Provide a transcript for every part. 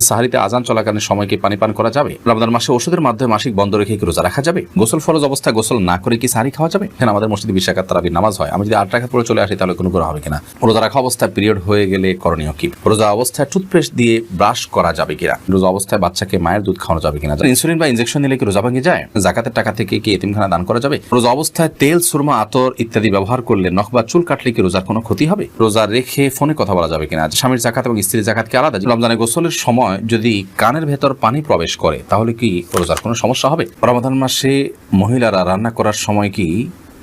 সাহারিতে আজান চলাকালীন সময় কি পানি পান করা যাবে? রমজান মাসে ওষুধের মাধ্যমে মাসিক বন্ধ রেখে কি রোজা রাখা যাবে? গোসল ফরজ অবস্থায় গোসল না করে কি সাহারি খাওয়া যাবে? এখানে আমাদের মসজিদে 20 রাকাত তারাবির নামাজ হয়, আমি যদি 8 রাকাত পড়ে চলে আসি তাহলে কোনো গুনাহ হবে কিনা? রোজা রাখা অবস্থায় পিরিয়ড হয়ে গেলে করণীয় কি? রোজা অবস্থায় টুথপেস্ট দিয়ে ব্রাশ করা যাবে কিনা? রোজা অবস্থায় বাচ্চাকে মায়ের দুধ খাওয়ানো যাবে কিনা? ইনসুলিন বা ইনজেকশন নিলে কি রোজা ভেঙে যায়? যাকাতের টাকা থেকে কি এতিমখানা দান করা যাবে? রোজা অবস্থায় তেল, সুরমা, আতর ইত্যাদি ব্যবহার করলে নখ বা চুল কাটলে কি রোজার কোনো ক্ষতি হবে? রোজা রেখে ফোনে কথা বলা যাবে কিনা? স্বামীর যাকাত এবং স্ত্রীর যাকাত কি আলাদা? রমজানে গোসলের সময় যদি কানের ভেতর পানি প্রবেশ করে তাহলে কি রোজার কোনো সমস্যা হবে? রমাদান মাসে মহিলারা রান্না করার সময় কি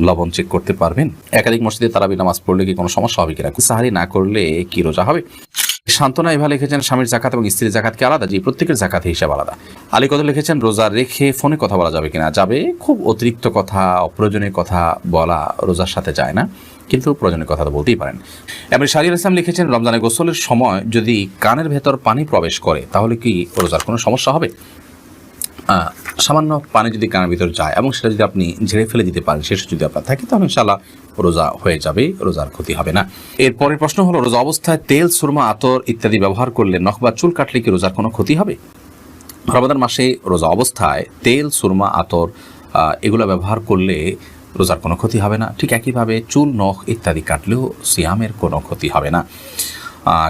লবণ চেক করতে পারবেন? একাধিক মসজিদে তারাবি নামাজ পড়লে কি কোনো সমস্যা হবে কিনা? সাহারি না করলে কি রোজা হবে? শান্তনা এভাবে লিখেছেন, স্বামীর যাকাত এবং স্ত্রীর যাকাত কি আলাদা? জি, প্রত্যেকের যাকাত হিসাব আলাদা। আলী কত লিখেছেন, রোজা রেখে ফোনে কথা বলা যাবে কিনা? যাবে। খুব অতিরিক্ত কথা, অপ্রয়োজনীয় কথা বলা রোজার সাথে যায় না, কিন্তু প্রয়োজনীয় কথা তো বলতেই পারেন। এবার শাহরিয়ার ইসলাম লিখেছেন, রমজানে গোসলের সময় যদি কানের ভেতর পানি প্রবেশ করে তাহলে কি রোজার কোনো সমস্যা হবে? সামান্য পানি যদি কানের ভিতর যায় এবং সেটা যদি আপনি ঝেড়ে ফেলে দিতে পারেন, শেষ যদি আপনার থাকে, তাহলে ইনশাআল্লাহ রোজা হয়ে যাবে, রোজার ক্ষতি হবে না। এর পরের প্রশ্ন হলো, রোজা অবস্থায় তেল, সুরমা, আতর ইত্যাদি ব্যবহার করলে নখ বা চুল কাটলে কি রোজার কোনো ক্ষতি হবে? রমাদান মাসে রোজা অবস্থায় তেল, সুরমা, আতর এগুলো ব্যবহার করলে রোজার কোনো ক্ষতি হবে না। ঠিক একইভাবে চুল, নখ ইত্যাদি কাটলেও সিয়ামের কোনো ক্ষতি হবে না,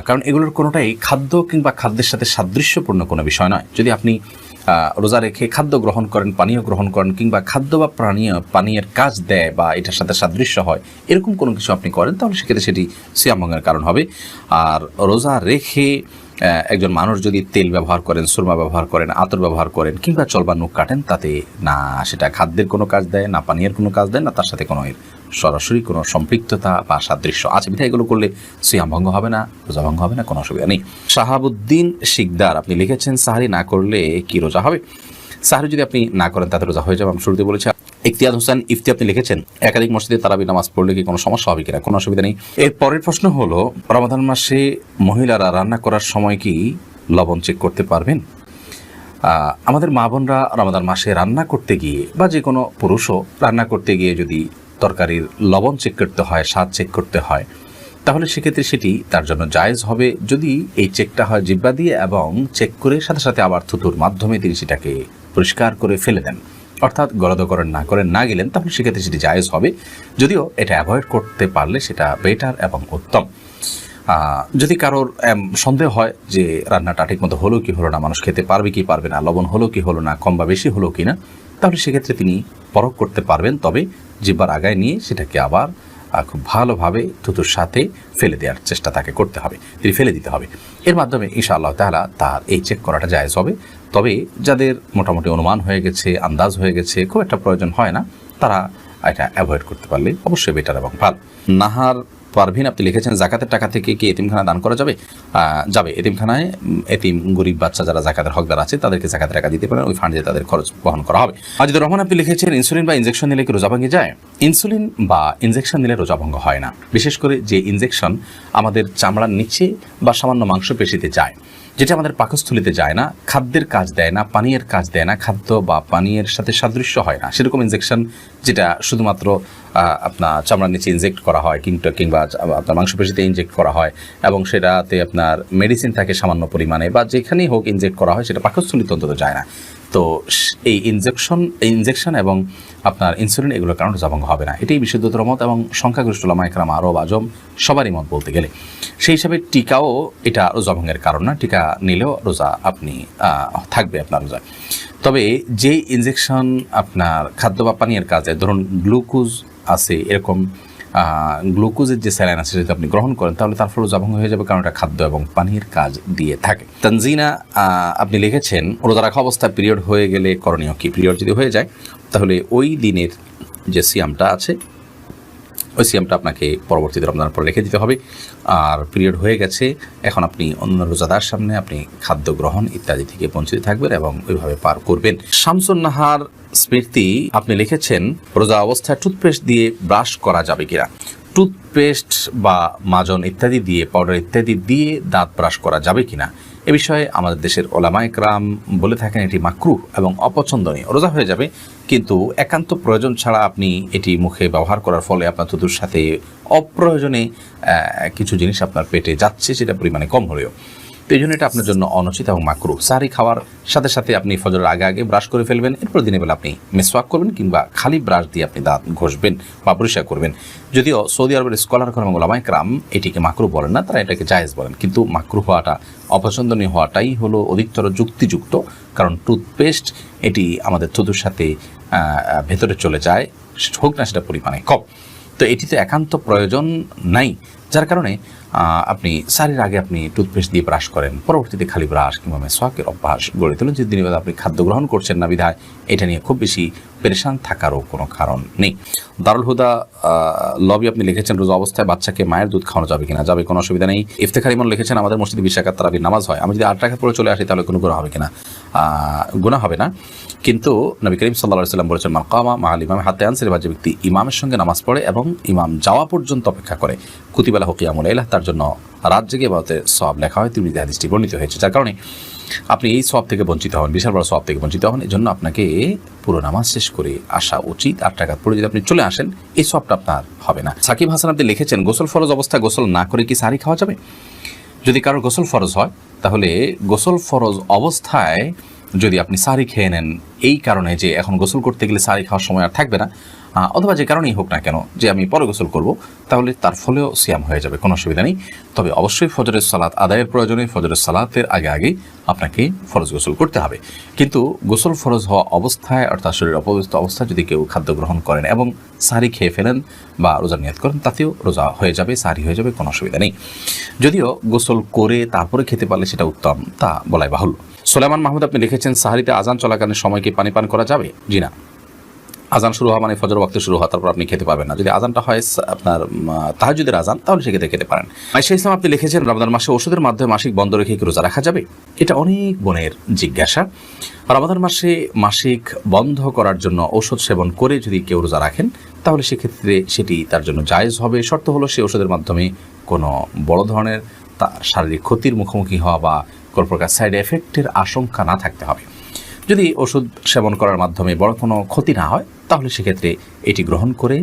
কারণ এগুলোর কোনোটাই খাদ্য কিংবা খাদ্যের সাথে সাদৃশ্যপূর্ণ কোনো বিষয় নয়। যদি আপনি রোজা রেখে খাদ্য গ্রহণ করেন, পানীয় গ্রহণ করেন, কিংবা খাদ্য বা পানীয়ের কাজ দেয় বা এটার সাথে সাদৃশ্য হয়, এরকম কোনো কিছু আপনি করেন, তাহলে সেক্ষেত্রে সেটি সিয়াম ভঙ্গের কারণ হবে। আর রোজা রেখে একজন মানুষ যদি তেল ব্যবহার করেন, সুরমা ব্যবহার করেন, আতর ব্যবহার করেন, কিংবা চল বা নখ কাটেন, তাতে না সেটা খাদ্যের কোনো কাজ দেয়, না পানীয়ের কোনো কাজ দেয়, না তার সাথে কোনো সরাসরি কোনো সম্পৃক্ততা বা সাদৃশ্য আছে। বিধায় এগুলো করলে সিয়াম ভঙ্গ হবে না, রোজা ভঙ্গ হবে না, কোনো অসুবিধা নেই। শাহাবুদ্দিন শিকদার আপনি লিখেছেন, সাহারি না করলে কি রোজা হবে? সাহারি যদি আপনি না করেন তাতে রোজা হয়ে যাবে, আমি শুরুতে বলেছি। ইখতিয়ার হোসেন ইফতি আপনি লিখেছেন, একাধিক মসজিদে তারাবি নামাজ পড়লে কি কোনো সমস্যা হবে কিনা? কোনো অসুবিধা নেই। এর পরের প্রশ্ন হলো, রমাদান মাসে মহিলারা রান্না করার সময় কি লবণ চেক করতে পারবেন? আমাদের মা বোনরা রমাদান মাসে রান্না করতে গিয়ে, বা যে কোনো পুরুষও রান্না করতে গিয়ে যদি তরকারির লবণ চেক করতে হয়, স্বাদ চেক করতে হয়, তাহলে সেক্ষেত্রে সেটি তার জন্য জায়েজ হবে যদি এই চেকটা হয় জিহ্বা দিয়ে, এবং চেক করে সাথে সাথে আবার থুতুর মাধ্যমে তিনি সেটাকে পরিষ্কার করে ফেলে দেন, অর্থাৎ গলদকরণ না গেলেন, তাহলে সেক্ষেত্রে সেটি জায়েজ হবে। যদিও এটা অ্যাভয়েড করতে পারলে সেটা বেটার এবং উত্তম। যদি কারোর সন্দেহ হয় যে রান্নাটা ঠিক মতো হলো কি হলো না, মানুষ খেতে পারবে কি পারবে না, লবণ হলো কি হলো না, কম বা বেশি হলো কি না, তাহলে সেক্ষেত্রে তিনি পরখ করতে পারবেন। তবে জিহ্বার আগায় নিয়ে সেটাকে আবার খুব ভালোভাবে থুতুর সাথে ফেলে দেওয়ার চেষ্টা তাকে করতে হবে, তিনি ফেলে দিতে হবে। এর মাধ্যমে ইনশাআল্লাহ তাআলা তার এই চেক করাটা জায়েজ হবে। তবে যাদের মোটামুটি অনুমান হয়ে গেছে, আন্দাজ হয়ে গেছে, খুব একটা প্রয়োজন হয় না, তারা এটা অ্যাভয়েড করতে পারলে অবশ্যই বেটার এবং ভালো। নাহার পারভিন আপনি লিখেছেন, জাকাতের টাকা থেকে কি এতিমখানা দান করা যাবে? যাবে। এতিমখানায় এতিম গরিব বাচ্চা যারা জাকাতের হকদার আছে তাদেরকে জাকাতের টাকা দিতে পারেন, ওই ফান্ডে তাদের খরচ বহন করা হবে। আজিদুর রহমান আপনি লিখেছেন, ইনসুলিন বা ইনজেকশন নিলে কি রোজা ভেঙে যায়? ইনসুলিন বা ইনজেকশন নিলে রোজা ভঙ্গ হয় না। বিশেষ করে যে ইনজেকশন আমাদের চামড়ার নিচে বা সামান্য মাংসপেশিতে যায়, যেটা আমাদের পাকস্থলিতে যায় না, খাদ্যের কাজ দেয় না, পানীয়ের কাজ দেয় না, খাদ্য বা পানীয়ের সাথে সাদৃশ্য হয় না, সেরকম ইনজেকশন যেটা শুধুমাত্র আপনার চামড়ার নিচে ইনজেক্ট করা হয়, কিংবা আপনার মাংসপেশিতে ইনজেক্ট করা হয়, এবং সেটাতে আপনার মেডিসিন থাকে সামান্য পরিমাণে, বা যেখানেই হোক ইনজেক্ট করা হয়, সেটা পাকস্থলিতে অন্তত যায় না। তো এই ইনজেকশন এবং আপনার ইনসুলিন এগুলোর কারণে রোজা ভঙ্গ হবে না, এটাই বিশুদ্ধতর মত এবং সংখ্যাগরিষ্ঠ উলামা ইকরাম, আরব, আজম সবারই মত বলতে গেলে। সেই হিসাবে টিকাও এটা রোজা ভঙ্গের কারণ না, টিকা নিলেও রোজা আপনি থাকবে আপনার রোজা। তবে যে ইনজেকশন আপনার খাদ্য বা পানীয়ের কাজে, ধরুন গ্লুকোজ আছে, এরকম গ্লুকোজের যে স্যালাইন আছে যদি আপনি গ্রহণ করেন, তাহলে তার ফলে রোজা ভঙ্গ হয়ে যাবে, কারণ এটা খাদ্য এবং পানির কাজ দিয়ে থাকে। তানজিনা আপনি লিখেছেন, রোজা রাখা অবস্থায় পিরিয়ড হয়ে গেলে করণীয় কি? পিরিয়ড যদি হয়ে যায় তাহলে ওই দিনের যে সিয়ামটা আছে, ওই সিয়ামটা আপনাকে পরবর্তীতে রমজানের পর রেখে দিতে হবে। আর পিরিয়ড হয়ে গেছে, এখন আপনি অন্য রোজাদার সামনে আপনি খাদ্য গ্রহণ ইত্যাদি থেকে বঞ্চিত থাকবেন এবং ওইভাবে পার করবেন। শামসুন নাহার স্মৃতি আপনি লিখেছেন, রোজা অবস্থায় টুথপেস্ট দিয়ে ব্রাশ করা যাবে কিনা? টুথপেস্ট বা মাজন ইত্যাদি দিয়ে, পাউডার ইত্যাদি দিয়ে দাঁত ব্রাশ করা যাবে কিনা, এ বিষয়ে আমাদের দেশের ওলামা ইকরাম বলে থাকেন এটি মাকরুহ এবং অপছন্দনীয়। রোজা হয়ে যাবে, কিন্তু একান্ত প্রয়োজন ছাড়া আপনি এটি মুখে ব্যবহার করার ফলে আপনার থুতুর সাথে অপ্রয়োজনে কিছু জিনিস আপনার পেটে যাচ্ছে, সেটা পরিমাণে কম হলেও। তো এই জন্য এটা আপনার জন্য অনুচিত এবং মাকরুহ। সাহরি খাওয়ার সাথে সাথে আপনি ফজরের আগে আগে ব্রাশ করে ফেলবেন, এরপর দিনের বেলা আপনি মিসওয়াক করবেন কিংবা খালি ব্রাশ দিয়ে আপনি দাঁত ঘষবেন বা পরিষ্কার করবেন। যদিও সৌদি আরবের স্কলার এবং ওলামায়ে কেরাম এটিকে মাকরুহ বলেন না, তারা এটাকে জায়েজ বলেন, কিন্তু মাকরুহ হওয়াটা, অপছন্দনীয় হওয়াটাই হলো অধিকতর যুক্তিযুক্ত। কারণ টুথপেস্ট এটি আমাদের থুতুর সাথে ভেতরে চলে যায়, হোক না সেটা পরিমাণে কম, তো এটিতে একান্ত প্রয়োজন নাই, যার কারণে আপনি সারির আগে আপনি টুথপেস্ট দিয়ে ব্রাশ করেন, পরবর্তীতে খালি ব্রাশ কিংবা মেসওয়াকের অভ্যাস গড়ে তোলেন। যে দিনের বেলা আপনি খাদ্য গ্রহণ করছেন না বিধায় এটা নিয়ে খুব বেশি পেরেশান থাকারও কোনো কারণ নেই। দারুল হুদা লবি আপনি লিখেছেন, রোজা অবস্থায় বাচ্চাকে মায়ের দুধ খাওয়ানো যাবে কিনা? যাবে, কোনো অসুবিধা নেই। ইফতেখার ইমন লিখেছেন, আমাদের মসজিদে 20 রাকাত তারাবির নামাজ হয়, আমি যদি 8 রাকাত পড়ে চলে আসি তাহলে কোনো গুনাহ হবে কিনা? গুনাহ হবে না, কিন্তু নবী করিম সাল্লাল্লাহু আলাইহি ওয়াসাল্লাম বলেছেন, মান কামা মাআল ইমাম হাত্তা ইয়ানসিরিফা, যে ব্যক্তি ইমামের সঙ্গে নামাজ পড়ে এবং ইমাম যাওয়া পর্যন্ত অপেক্ষা করে, কুতিবা লাহু কিয়ামুল লাইল, তার জন্য রাত জেগে ইবাদতের সওয়াব লেখা হয়। তিরমিজি হাদিসটি বর্ণিত হয়েছে, যার কারণে আপনি এই সওয়াব থেকে বঞ্চিত হন, বিশাল বড় সওয়াব থেকে বঞ্চিত হন। এই জন্য আপনাকে পুরো নামাজ শেষ করে আসা উচিত। 8 রাকাত পড়ে যদি আপনি চলে আসেন এই সওয়াবটা আপনার হবে না। সাকিব হাসান আপনি লিখেছেন, গোসল ফরজ অবস্থায় গোসল না করে কি সাহরি খাওয়া যাবে? যদি কারোর গোসল ফরজ হয় তাহলে গোসল ফরজ অবস্থায় যদি আপনি সাহরি খেয়ে নেন এই কারণে যে এখন গোসল করতে গেলে সাহরি খাওয়ার সময় আর থাকবে না, অথবা যে কারণেই হোক না কেন যে আমি পরে গোসল করব, তাহলে তার ফলেও সিয়াম হয়ে যাবে, কোনো অসুবিধা নেই। তবে অবশ্যই ফজরের সালাত আদায়ের প্রয়োজনে ফজরের সালাতের আগে আগে আপনাকে ফরজ গোসল করতে হবে। কিন্তু গোসল ফরজ হওয়া অবস্থায় অর্থাৎ শরীর অপবিত্র অবস্থায় যদি কেউ খাদ্য গ্রহণ করেন এবং সাহরি খেয়ে ফেলেন বা রোজা নিয়ত করেন, তাতেও রোজা হয়ে যাবে, সাহরি হয়ে যাবে, কোনো অসুবিধা নেই। যদিও গোসল করে তারপরে খেতে পারলে সেটা উত্তম, তা বলাই বাহুল্য। সোলাইমান মাহমুদ আপনি লিখেছেন, সাহরিতে আজান চলাকালীন সময় কি পানি পান করা যাবে? জি না, আজান শুরু হওয়া মানে ফজর ওয়াক্তে শুরু হওয়া, তারপর আপনি খেতে পারবেন না। যদি আজানটা হয় আপনার তাহাজ্জুদের আজান, তাহলে সেক্ষেত্রে খেতে পারেন। আয়েশা ইসলাম আপনি লিখেছেন, রমাদান মাসে ওষুধের মাধ্যমে মাসিক বন্ধ রেখে কি রোজা রাখা যাবে? এটা অনেক বোনের জিজ্ঞাসা। রমাদান মাসে মাসিক বন্ধ করার জন্য ওষুধ সেবন করে যদি কেউ রোজা রাখেন তাহলে সেক্ষেত্রে সেটি তার জন্য জায়েজ হবে। শর্ত হলো সে ওষুধের মাধ্যমে কোনো বড় ধরনের শারীরিক ক্ষতির মুখোমুখি হওয়া বা কোনো প্রকার সাইড এফেক্টের আশঙ্কা না থাকতে হবে। যদি ওষুধ সেবন করার মাধ্যমে বড় কোনো ক্ষতি না হয় তাহলে সেক্ষেত্রে এটি গ্রহণ করে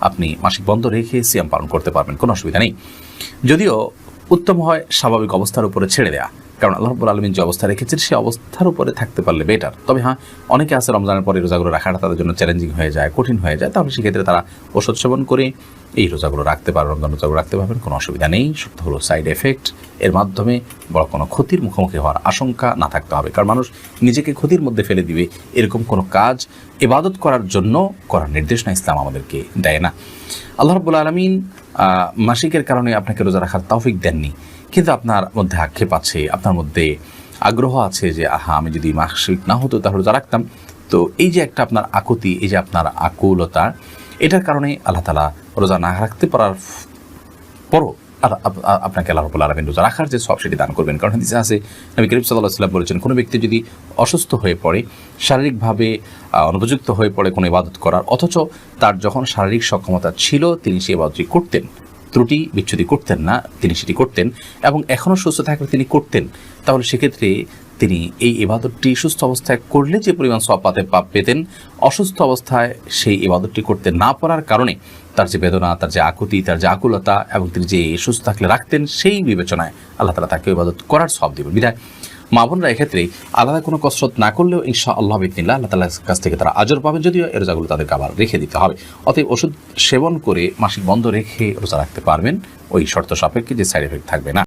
আপনি মাসিক বন্ধ রেখে সিয়াম পালন করতে পারবেন, কোনো অসুবিধা নেই। যদিও উত্তম হয় স্বাভাবিক অবস্থার উপরে ছেড়ে দেওয়া, কারণ আল্লাহ রাব্বুল আলামিন যে অবস্থা রেখেছেন সেই অবস্থার উপরে থাকতে পারলে বেটার। তবে হ্যাঁ, অনেকে আছে রমজানের পরে রোজাগুলো রাখাটা তাদের জন্য চ্যালেঞ্জিং হয়ে যায়, কঠিন হয়ে যায়, তাহলে সেক্ষেত্রে তারা ওষুধ সেবন করে এই রোজাগুলো রাখতে পারবে, রমজান রোজাগুলো রাখতে পারবেন, কোনো অসুবিধা নেই। সত্য হলো সাইড এফেক্ট এর মাধ্যমে বড় কোনো ক্ষতির মুখোমুখি হওয়ার আশঙ্কা না থাকতে হবে, কারণ মানুষ নিজেকে ক্ষতির মধ্যে ফেলে দিবে এরকম কোনো কাজ ইবাদত করার জন্য করার নির্দেশনা ইসলাম আমাদেরকে দেয় না। আল্লাহ রাব্বুল আলামিন মাসিকের কারণে আপনাকে রোজা রাখার তৌফিক দেননি, কিন্তু আপনার মধ্যে আক্ষেপ আছে, আপনার মধ্যে আগ্রহ আছে যে আমি যদি মাসিক না হতো তাহলে রোজা রাখতাম। তো এই যে একটা আপনার আকুতি, এই যে আপনার আকুলতা, এটার কারণে আল্লাহ তাআলা রোজা না রাখতে পারার পরও আপনাকে আল্লাহ রাব্বুল আলামিন রোজা রাখার যে সওয়াব সেটি দান করবেন। কারণ হাদিসে আছে, নবী করিম সাল্লাল্লাহু আলাইহি ওয়াসাল্লাম বলেছেন, কোনো ব্যক্তি যদি অসুস্থ হয়ে পড়ে, শারীরিকভাবে অনুপযুক্ত হয়ে পড়ে কোনো ইবাদত করার, অথচ তার যখন শারীরিক সক্ষমতা ছিল তিনি সেই ইবাদতটি করতেন, ত্রুটি বিচ্যুতি করতেন না, তিনি সেটি করতেন এবং এখনও সুস্থ থাকলে তিনি করতেন, তাহলে সেক্ষেত্রে তিনি এই ইবাদতটি সুস্থ অবস্থায় করলে যে পরিমাণ সওয়াব পেতেন, অসুস্থ অবস্থায় সেই ইবাদতটি করতে না পারার কারণে তার যে বেদনা, তার যে আকুতি, তার যে আকুলতা এবং তিনি যে সুস্থ থাকলে রাখতেন, সেই বিবেচনায় আল্লাহ তাআলা তাকে ইবাদত করার সওয়াব দিবেন। বিধায় মা বোনরা এক্ষেত্রে আলাদা কোনো কসরত না করলেও ইনশাআল্লাহ বিইذনিল্লাহ আল্লাহ তাআলার কাছ থেকে তারা আজর পাবেন, যদিও এই রোজাগুলো তাদেরকে আবার রেখে দিতে হবে। অতএব ওষুধ সেবন করে মাসিক বন্ধ রেখে রোজা রাখতে পারবেন, ওই শর্ত সাপেক্ষে যে সাইড এফেক্ট থাকবে না।